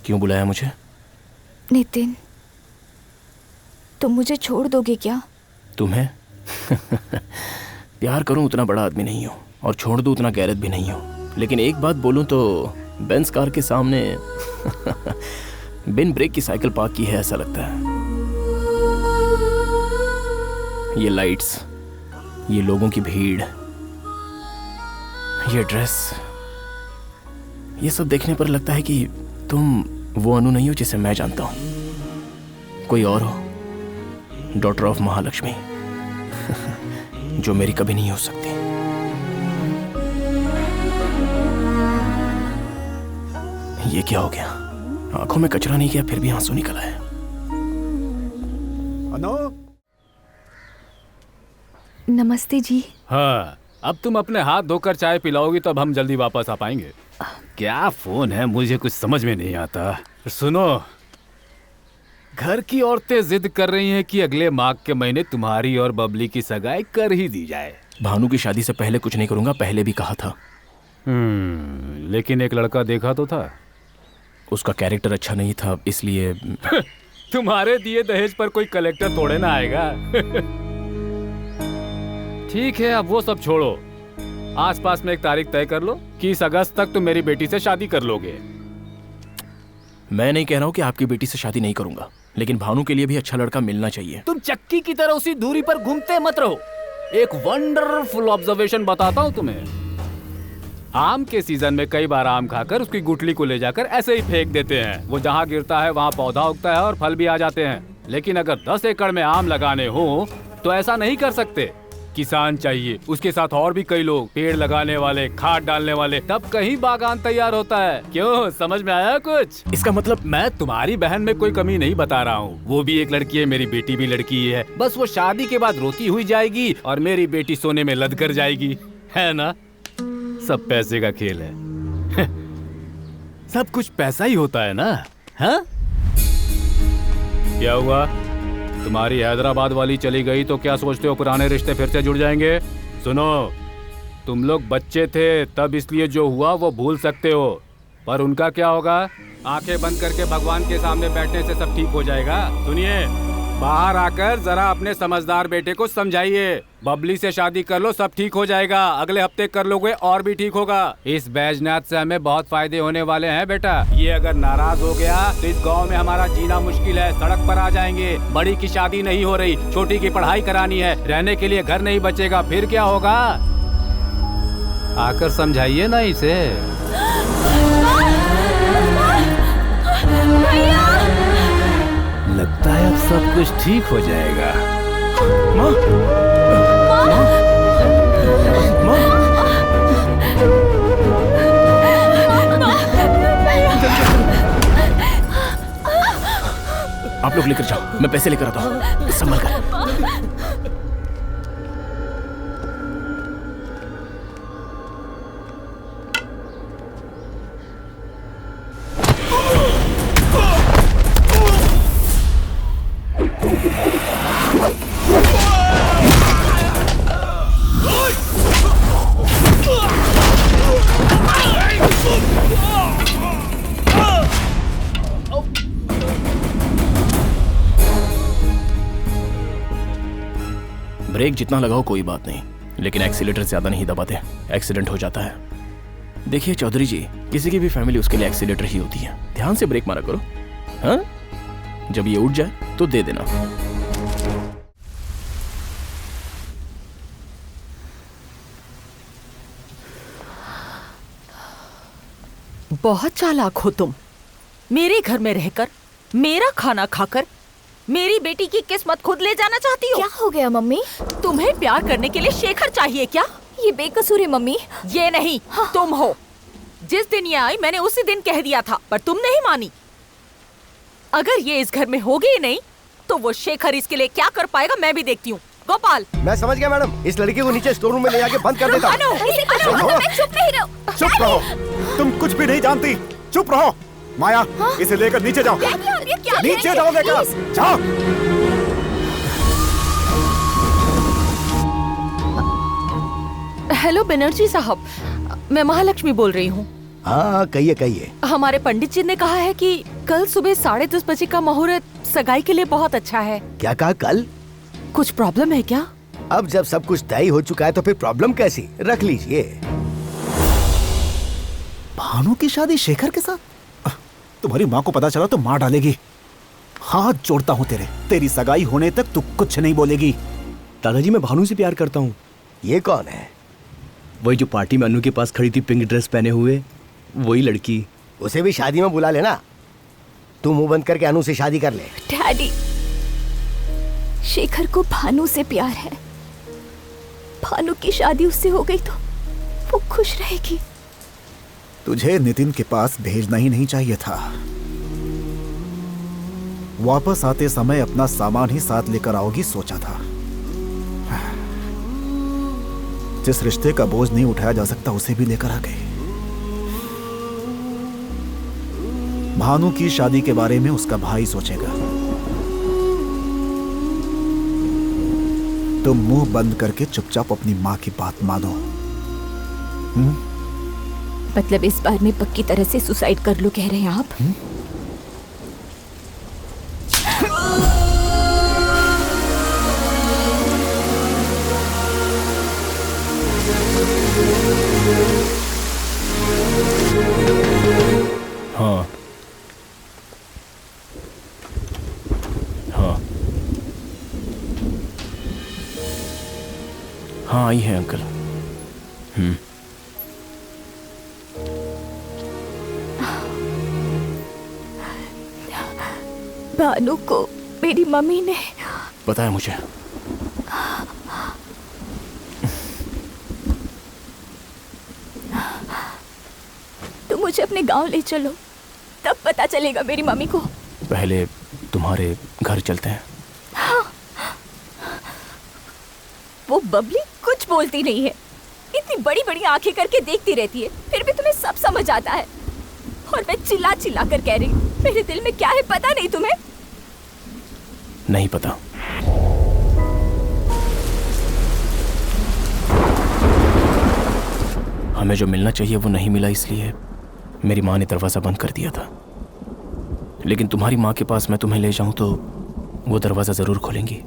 क्यों बुलाया मुझे? नितिन, तुम मुझे छोड़ दोगे क्या? तुम्हें? प्यार करूं उतना बड़ा आदमी नहीं हूं, और छोड़ दूं उतना गैरत भी नहीं हूं। लेकिन एक बात बोलूं तो बेंज कार के सामने बिन ब्रेक की साइकिल पार्क की है ऐसा लगता है। ये लाइट्स, ये लोगों की भीड़, ये ड्रेस, ये सब देखने पर लगता है कि तुम वो अनु नहीं हो जिसे मैं जानता हूं। कोई और हो, डॉटर ऑफ महालक्ष्मी, जो मेरी कभी नहीं हो सकती। ये क्या हो गया? आंखों में कचरा नहीं किया फिर भी आंसू निकल आए। अनु? नमस्ते जी। हाँ, अब तुम अपने हाथ धोकर चाय पिलाओगी तब हम जल्दी वापस आ पाएंगे। क्या फोन है, मुझे कुछ समझ में नहीं आता। सुनो, घर की औरतें जिद कर रही हैं कि अगले माघ के महीने तुम्हारी और बबली की सगाई कर ही दी जाए। भानु की शादी से पहले कुछ नहीं करूंगा, पहले भी कहा था। लेकिन एक लड़का देखा तो था। उसका कैरेक्टर अच्छा नहीं था, इसलिए तुम्हारे दिए दहेज पर कोई कलेक्टर थोड़े ना आएगा। ठीक है, अब वो सब छोड़ो। आसपास में एक तारीख तय कर लो कि इस अगस्त तक तुम मेरी बेटी से शादी कर लोगे। मैं नहीं कह रहा हूँ कि आपकी बेटी से शादी नहीं करूंगा, लेकिन भानु के लिए भी अच्छा लड़का मिलना चाहिए। तुम चक्की की तरह उसी दूरी पर घूमते मत रहो। एक वंडरफुल ऑब्जर्वेशन बताता हूँ तुम्हें। आम के सीजन में कई बार आम खाकर उसकी गुठली को ले जाकर ऐसे ही फेंक देते हैं। वो जहाँ गिरता है वहाँ पौधा उगता है और फल भी आ जाते हैं। लेकिन अगर 10 एकड़ में आम लगाने हो तो ऐसा नहीं कर सकते। किसान चाहिए, उसके साथ और भी कई लोग, पेड़ लगाने वाले, खाद डालने वाले, तब कहीं बागान तैयार होता है। क्यों, समझ में आया कुछ? इसका मतलब मैं तुम्हारी बहन में कोई कमी नहीं बता रहा हूँ। वो भी एक लड़की है, मेरी बेटी भी लड़की ही है। बस वो शादी के बाद रोती हुई जाएगी और मेरी बेटी सोने में लद कर जाएगी, है ना? सब पैसे का खेल है। सब कुछ पैसा ही होता है ना? हाँ? क्या हुआ? तुम्हारी हैदराबाद वाली चली गई तो क्या सोचते हो पुराने रिश्ते फिर से जुड़ जाएंगे? सुनो, तुम लोग बच्चे थे तब, इसलिए जो हुआ वो भूल सकते हो, पर उनका क्या होगा? आंखें बंद करके भगवान के सामने बैठने से सब ठीक हो जाएगा। सुनिए, बाहर आकर जरा अपने समझदार बेटे को समझाइए। बबली से शादी कर लो, सब ठीक हो जाएगा। अगले हफ्ते कर लोगे और भी ठीक होगा। इस बैजनाथ से हमें बहुत फायदे होने वाले हैं बेटा। ये अगर नाराज हो गया तो इस गांव में हमारा जीना मुश्किल है, सड़क पर आ जाएंगे। बड़ी की शादी नहीं हो रही, छोटी की पढ़ाई करानी है, रहने के लिए घर नहीं बचेगा, फिर क्या होगा? आकर समझाइए ना इसे। लगता है अब सब कुछ ठीक हो जाएगा। माँ, माँ, माँ, आप लोग लेकर जाओ, मैं पैसे लेकर आता हूँ, संभल कर। ब्रेक जितना लगाओ कोई बात नहीं, लेकिन एक्सीलेटर ज्यादा नहीं दबाते, एक्सीडेंट हो जाता है। देखिए चौधरी जी, किसी की भी फैमिली उसके लिए एक्सीलेटर ही होती है। ध्यान से ब्रेक मारा करो, हाँ? जब ये उठ जाए तो दे देना। बहुत चालाक हो तुम। मेरे घर में रहकर, मेरा खाना खाकर मेरी बेटी की किस्मत खुद ले जाना चाहती हो? क्या हो गया मम्मी? तुम्हें प्यार करने के लिए शेखर चाहिए क्या? ये बेकसूर है मम्मी। ये नहीं, हाँ। तुम हो। जिस दिन ये आई मैंने उसी दिन कह दिया था, पर तुम नहीं मानी। अगर ये इस घर में होगी ही नहीं तो वो शेखर इसके लिए क्या कर पाएगा मैं भी देखती हूँ। गोपाल, मैं समझ गया मैडम, इस लड़की को नीचे स्टोर रूम में ले जाके बंद कर देता हूँ। चुप नहीं रहो। चुप रहो, तुम कुछ भी नहीं जानती, चुप रहो। माया, हाँ? इसे लेकर नीचे जाओ। नीचे जाओ, लेकर जाओ। हेलो बनर्जी साहब, मैं महालक्ष्मी बोल रही हूँ। हाँ कहिए कहिए। हमारे पंडित जी ने कहा है कि कल सुबह 10:30 बजे का मुहूर्त सगाई के लिए बहुत अच्छा है। क्या कहा कल? कुछ प्रॉब्लम है क्या? अब जब सब कुछ तय हो चुका है तो फिर प्रॉब्लम कैसी? रख लीजिए। भानु की शादी शेखर के साथ? तुम्हारी माँ को पता चला तो मार डालेगी। हाथ जोड़ता हूँ तेरी सगाई होने तक तू कुछ नहीं बोलेगी। दादाजी मैं भानु से प्यार करता हूँ। ये कौन है? वही जो पार्टी में अनु के पास खड़ी थी पिंक ड्रेस पहने हुए, वही लड़की। उसे भी शादी में बुला लेना। तू मुंह बंद करके अनु से शादी कर ले। डैडी, शेखर को भानु से प्यार है। भानु की शादी उससे हो गई तो वो खुश रहेगी। तुझे नितिन के पास भेजना ही नहीं चाहिए था। वापस आते समय अपना सामान ही साथ लेकर आओगी सोचा था। जिस रिश्ते का बोझ नहीं उठाया जा सकता उसे भी लेकर आ गई। भानु की शादी के बारे में उसका भाई सोचेगा। तुम मुंह बंद करके चुपचाप अपनी माँ की बात मानो। मतलब इस बार में पक्की तरह से सुसाइड कर लो कह रहे हैं आप? हाँ हाँ हाँ आई है अंकल। भानु को मेरी मम्मी ने बताया मुझे। तो मुझे अपने गांव ले चलो, तब पता चलेगा मेरी मम्मी को। पहले तुम्हारे घर चलते हैं। वो बबली कुछ बोलती नहीं है, इतनी बड़ी बड़ी आंखें करके देखती रहती है, फिर भी तुम्हें सब समझ आता है। और मैं चिल्ला चिल्ला कर कह रही हूँ, मेरे दिल में क्या है पता नहीं तुम्हें? नहीं पता। हमें जो मिलना चाहिए वो नहीं मिला, इसलिए मेरी माँ ने दरवाजा बंद कर दिया था। लेकिन तुम्हारी माँ के पास मैं तुम्हें ले जाऊं तो वो दरवाजा जरूर खोलेंगी।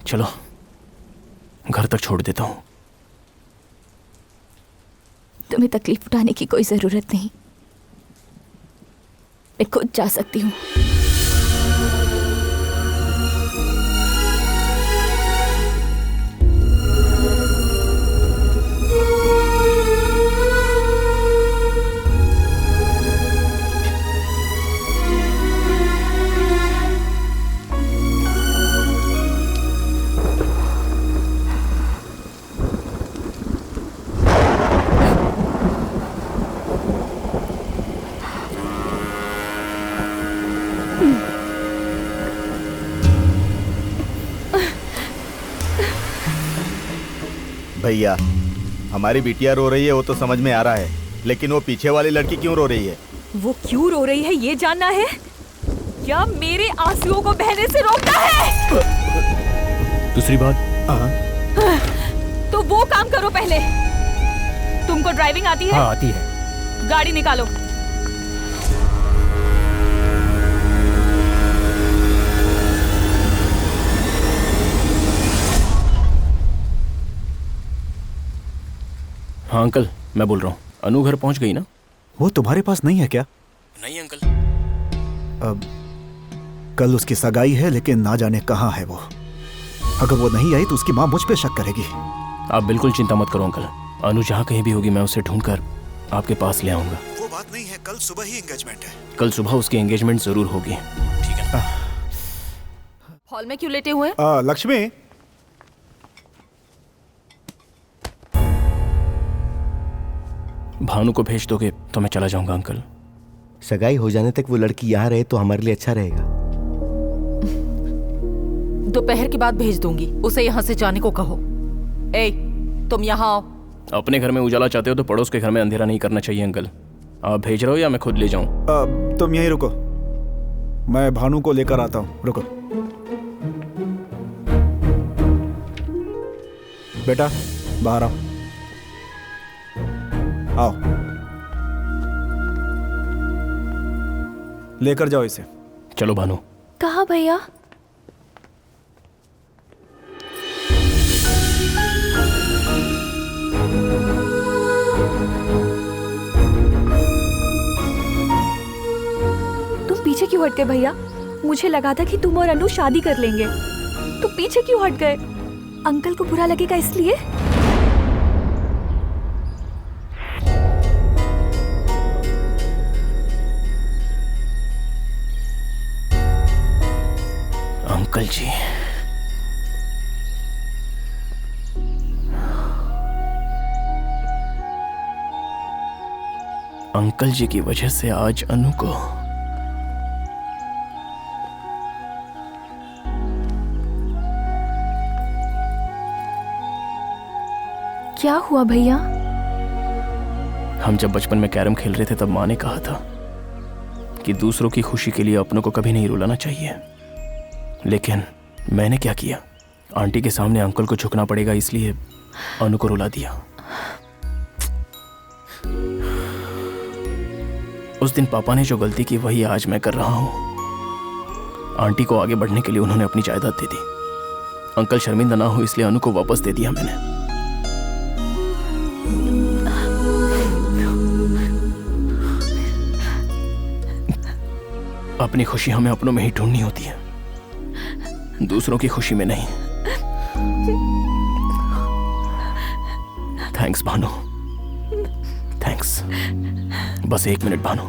चलो घर तक छोड़ देता हूं। तुम्हें तकलीफ उठाने की कोई जरूरत नहीं, मैं खुद जा सकती हूँ। भैया, हमारी बिटिया रो रही है वो तो समझ में आ रहा है, लेकिन वो पीछे वाली लड़की क्यों रो रही है? वो क्यों रो रही है ये जानना है? क्या मेरे आंसुओं को बहने से रोकना है? दूसरी बात, तो वो काम करो पहले। तुमको ड्राइविंग आती है? हाँ आती है। गाड़ी निकालो। हाँ अंकल, मैं बोल रहा हूँ। अनु घर पहुंच गई ना? वो तुम्हारे पास नहीं है क्या? नहीं अंकल। अब कल उसकी सगाई है, लेकिन ना जाने कहाँ है वो। अगर वो नहीं आई तो उसकी माँ मुझ पे शक करेगी। आप बिल्कुल चिंता मत करो अंकल, अनु जहाँ कहीं भी होगी मैं उसे ढूंढकर आपके पास ले आऊंगा। वो बात नहीं है, कल सुबह ही एंगेजमेंट है। कल सुबह उसकी एंगेजमेंट जरूर होगी। ठीक है। हॉल में क्यों लेटे हुए? लक्ष्मी, भानु को भेज दोगे तो मैं चला जाऊंगा अंकल। सगाई हो जाने तक वो लड़की यहाँ रहे तो हमारे लिए अच्छा रहेगा। दोपहर के बाद भेज दूंगी, उसे यहाँ से जाने को कहो। ए, तुम यहाँ आओ। अपने घर में उजाला चाहते हो तो पड़ोस के घर में अंधेरा नहीं करना चाहिए अंकल। आप भेज रहे हो या मैं खुद ले जाऊं? तुम यहीं रुको, मैं भानु को लेकर आता हूँ। रुको बेटा, बाहर आओ। आओ, लेकर जाओ इसे। चलो भानु। कहाँ भैया? तुम पीछे क्यों हट गए भैया? मुझे लगा था कि तुम और अनु शादी कर लेंगे। तुम पीछे क्यों हट गए? अंकल को बुरा लगेगा इसलिए? अंकल जी, अंकल जी की वजह से आज अनु को क्या हुआ भैया? हम जब बचपन में कैरम खेल रहे थे तब माँ ने कहा था कि दूसरों की खुशी के लिए अपनों को कभी नहीं रुलाना चाहिए। लेकिन मैंने क्या किया? आंटी के सामने अंकल को झुकना पड़ेगा इसलिए अनु को रुला दिया। उस दिन पापा ने जो गलती की वही आज मैं कर रहा हूं। आंटी को आगे बढ़ने के लिए उन्होंने अपनी जायदाद दे दी। अंकल शर्मिंदा ना हो इसलिए अनु को वापस दे दिया मैंने। अपनी खुशी हमें अपनों में ही ढूंढनी होती है, दूसरों की खुशी में नहीं। Thanks Bhanu, thanks. बस 1 मिनट भानु।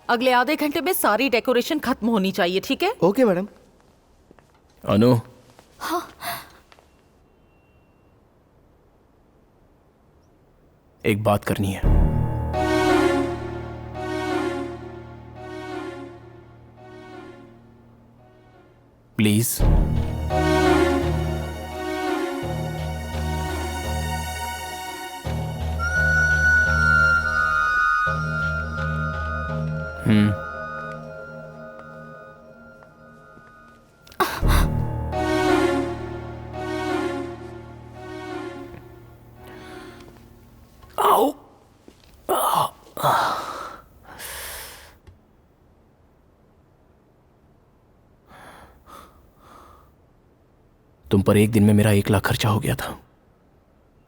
अगले आधे घंटे में सारी डेकोरेशन खत्म होनी चाहिए, ठीक है? Okay madam. अनु, हाँ। एक बात करनी है। प्लीज। आओ। तुम पर एक दिन में मेरा 1 लाख खर्चा हो गया था,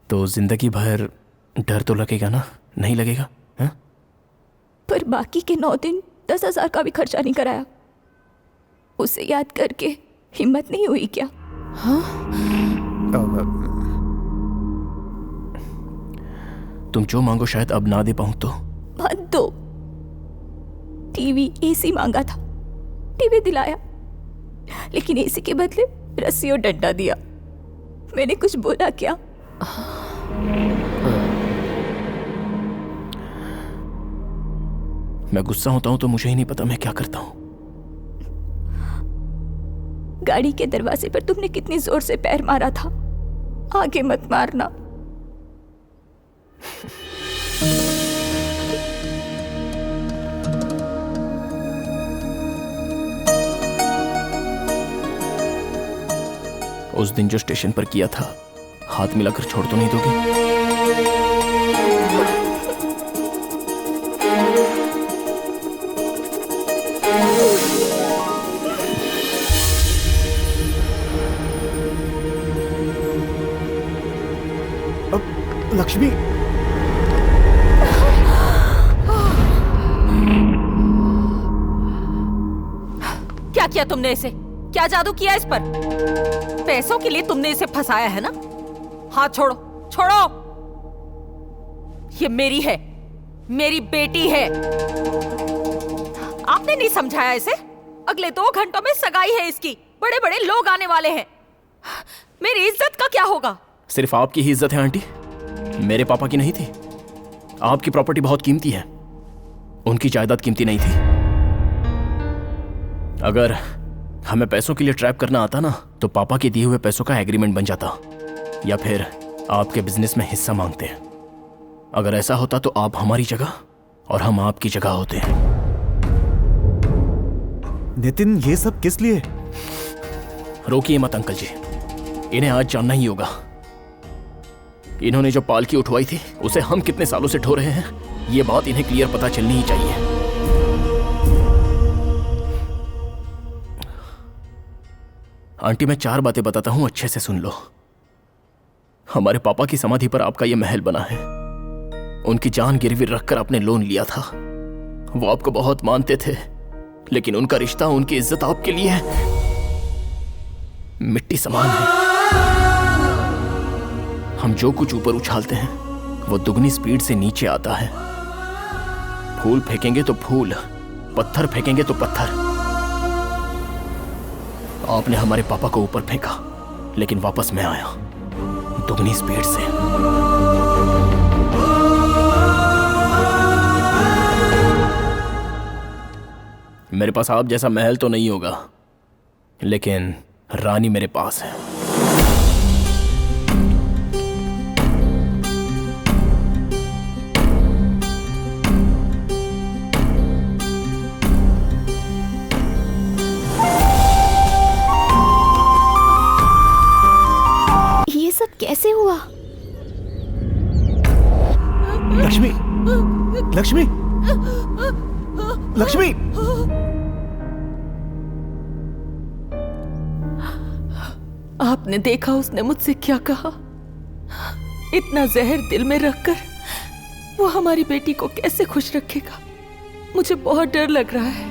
तो जिंदगी भर डर तो लगेगा ना? नहीं लगेगा? हा? पर बाकी के 9 दिन 10,000 का भी खर्चा नहीं कराया। उसे याद करके हिम्मत नहीं हुई क्या? तुम जो मांगो शायद अब ना दे पाऊं तो। मत दो। टीवी, एसी मांगा था, टीवी दिलाया, लेकिन एसी के बदले रस्सी और डंडा दिया। मैंने कुछ बोला क्या? मैं गुस्सा होता हूं तो मुझे ही नहीं पता मैं क्या करता हूं। गाड़ी के दरवाजे पर तुमने कितनी जोर से पैर मारा था। आगे मत मारना। उस दिन जो स्टेशन पर किया था, हाथ मिलाकर छोड़ तो नहीं दोगी? लक्ष्मी, क्या किया तुमने इसे? क्या जादू किया इस पर? पैसों के लिए तुमने इसे फंसाया है ना? हाथ छोड़ो, छोड़ो। ये मेरी है, मेरी बेटी है। आपने नहीं समझाया इसे? अगले 2 घंटों में सगाई है इसकी, बड़े बड़े लोग आने वाले हैं। मेरी इज्जत का क्या होगा? सिर्फ आपकी ही इज्जत है आंटी, मेरे पापा की नहीं थी। आपकी प्रॉपर्टी बहुत कीमती है, उनकी जायदाद कीमती नहीं थी। अगर हमें पैसों के लिए ट्रैप करना आता ना, तो पापा के दिए हुए पैसों का एग्रीमेंट बन जाता, या फिर आपके बिजनेस में हिस्सा मांगते। अगर ऐसा होता तो आप हमारी जगह और हम आपकी जगह होते। नितिन, ये सब किस लिए? रोकिए मत अंकल जी, इन्हें आज जानना ही होगा। इन्होंने जो पालकी उठवाई थी उसे हम कितने सालों से ढो रहे हैं, ये बात इन्हें क्लियर पता चलनी ही चाहिए। आंटी, मैं 4 बातें बताता हूं, अच्छे से सुन लो। हमारे पापा की समाधि पर आपका यह महल बना है। उनकी जान गिरवी रखकर आपने लोन लिया था। वो आपको बहुत मानते थे, लेकिन उनका रिश्ता, उनकी इज्जत आपके लिए मिट्टी समान है। हम जो कुछ ऊपर उछालते हैं वो दुगनी स्पीड से नीचे आता है। फूल फेंकेंगे तो फूल, पत्थर फेंकेंगे तो पत्थर। आपने हमारे पापा को ऊपर फेंका, लेकिन वापस मैं आया दुगनी स्पीड से। मेरे पास आप जैसा महल तो नहीं होगा, लेकिन रानी मेरे पास है। ये सब कैसे हुआ? लक्ष्मी, लक्ष्मी, लक्ष्मी! आपने देखा उसने मुझसे क्या कहा? इतना जहर दिल में रखकर वो हमारी बेटी को कैसे खुश रखेगा? मुझे बहुत डर लग रहा है।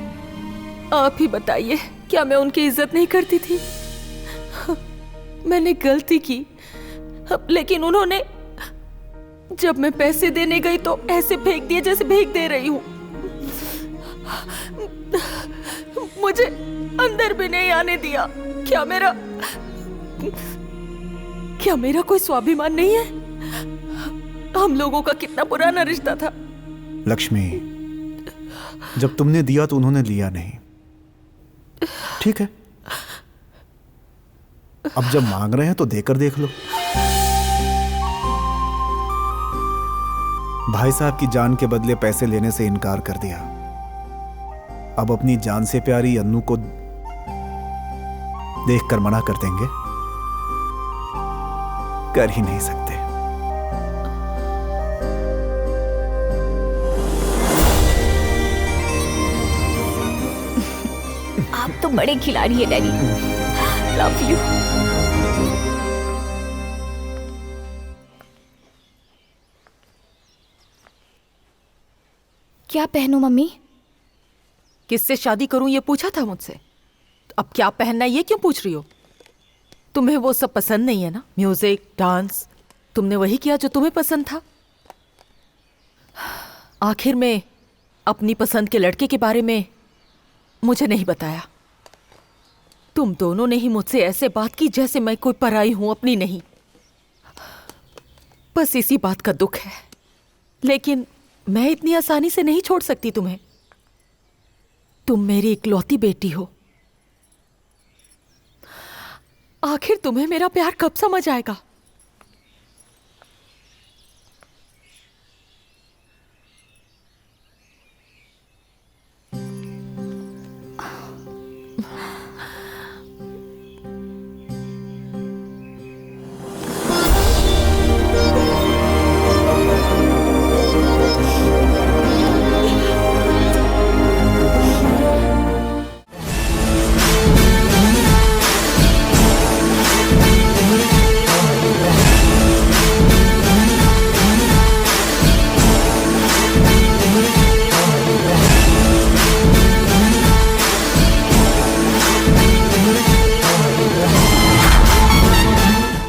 आप ही बताइए, क्या मैं उनकी इज्जत नहीं करती थी? मैंने गलती की, लेकिन उन्होंने, जब मैं पैसे देने गई तो ऐसे फेंक दिए जैसे भीख दे रही हूं। मुझे अंदर भी नहीं आने दिया। क्या मेरा कोई स्वाभिमान नहीं है? हम लोगों का कितना पुराना रिश्ता था। लक्ष्मी, जब तुमने दिया तो उन्होंने लिया नहीं, ठीक है। अब जब मांग रहे हैं तो देकर देख लो। भाई साहब की जान के बदले पैसे लेने से इनकार कर दिया। अब अपनी जान से प्यारी अन्नू को देखकर मना कर देंगे? कर ही नहीं सकते। आप तो बड़े खिलाड़ी हैं डैडी। Love you. क्या पहनूं मम्मी? किससे शादी करूं ये पूछा था मुझसे, तो अब क्या पहनना है ये क्यों पूछ रही हो? तुम्हें वो सब पसंद नहीं है ना? म्यूजिक, डांस, तुमने वही किया जो तुम्हें पसंद था। आखिर में अपनी पसंद के लड़के के बारे में मुझे नहीं बताया। तुम दोनों ने ही मुझसे ऐसे बात की जैसे मैं कोई पराई हूं, अपनी नहीं। बस इसी बात का दुख है, लेकिन मैं इतनी आसानी से नहीं छोड़ सकती तुम्हें। तुम मेरी इकलौती बेटी हो। आखिर तुम्हें मेरा प्यार कब समझ आएगा?